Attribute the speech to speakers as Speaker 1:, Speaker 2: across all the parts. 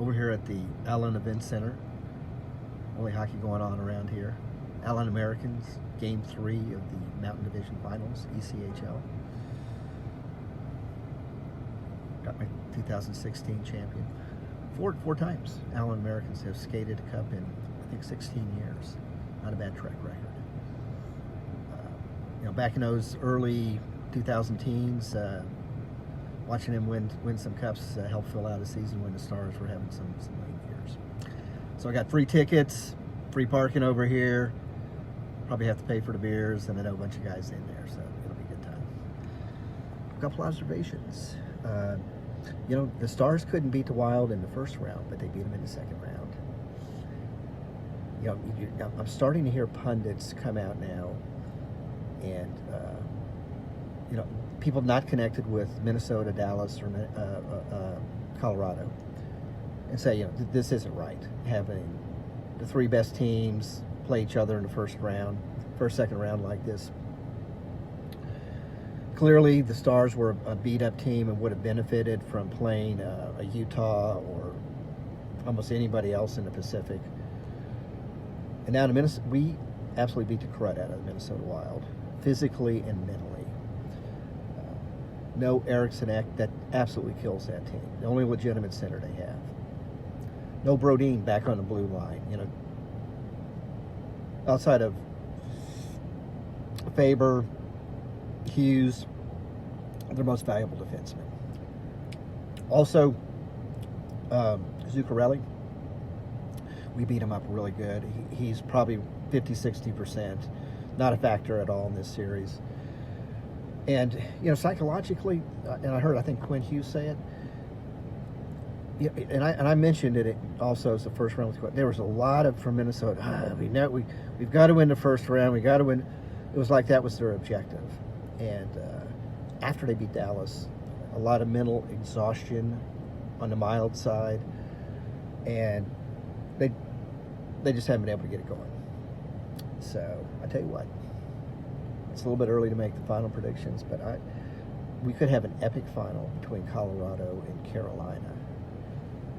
Speaker 1: over here at the Allen Event Center. Only hockey going on around here. Allen Americans, Game 3 of the Mountain Division Finals, ECHL. Got my 2016 champion. Four times Allen Americans have skated a cup in, I think, 16 years. Not a bad track record. Back in those early 2000 teens, watching him win some cups helped fill out a season when the Stars were having some late years. So I got free tickets, free parking over here. Probably have to pay for the beers, and I know a bunch of guys in there, so it'll be a good time. A couple observations. The Stars couldn't beat the Wild in the first round, but they beat them in the second round. I'm starting to hear pundits come out now, and people not connected with Minnesota, Dallas, or Colorado, and say, this isn't right. Having the three best teams play each other in the first, second round like this. Clearly, the Stars were a beat-up team and would have benefited from playing a Utah or almost anybody else in the Pacific. And now we absolutely beat the crud out of the Minnesota Wild, physically and mentally. No Eriksson Ek, that absolutely kills that team. The only legitimate center they have. No Brodin back on the blue line. Outside of Faber, Hughes, their most valuable defenseman. Also, Zuccarelli, we beat him up really good. He's probably 50-60%, not a factor at all in this series. And psychologically, and I think Quinn Hughes say it. And I mentioned it also as the first round. There was a lot of from Minnesota. We've got to win the first round. We got to win. It was like that was their objective. And after they beat Dallas, a lot of mental exhaustion on the mild side, and they just haven't been able to get it going. So I tell you what, it's a little bit early to make the final predictions, but we could have an epic final between Colorado and Carolina.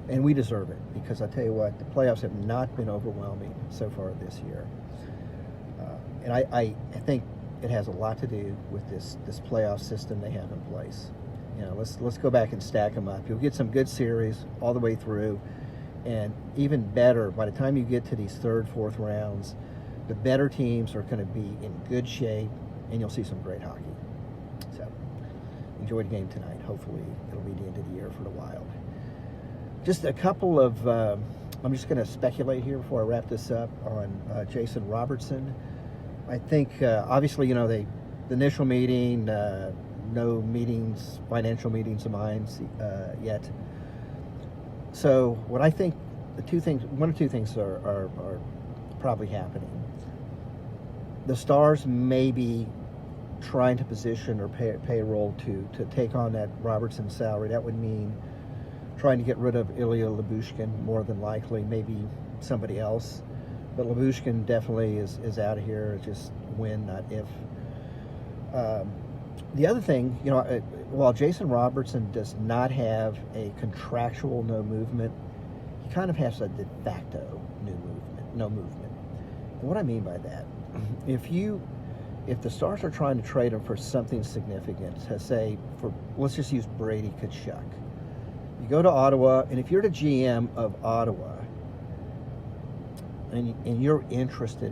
Speaker 1: And we deserve it, because I tell you what, the playoffs have not been overwhelming so far this year. And I think it has a lot to do with this playoff system they have in place. Let's go back and stack them up. You'll get some good series all the way through, and even better, by the time you get to these third, fourth rounds, the better teams are going to be in good shape, and you'll see some great hockey. So, enjoy the game tonight. Hopefully, it'll be the end of the year for the Wild. Just a couple of, I'm just going to speculate here before I wrap this up on Jason Robertson. I think, obviously, the initial meeting, no meetings, financial meetings of mine yet. So what I think, one or two things are probably happening. The Stars may be trying to position or payroll to take on that Robertson salary. That would mean trying to get rid of Ilya Lyubushkin, more than likely, maybe somebody else. But Lyubushkin definitely is out of here. It's just when, not if. The other thing, while Jason Robertson does not have a contractual no movement, he kind of has a de facto no movement. And what I mean by that, if the Stars are trying to trade him for something significant, let's just use Brady Tkachuk. You go to Ottawa, and if you're the GM of Ottawa, and you're interested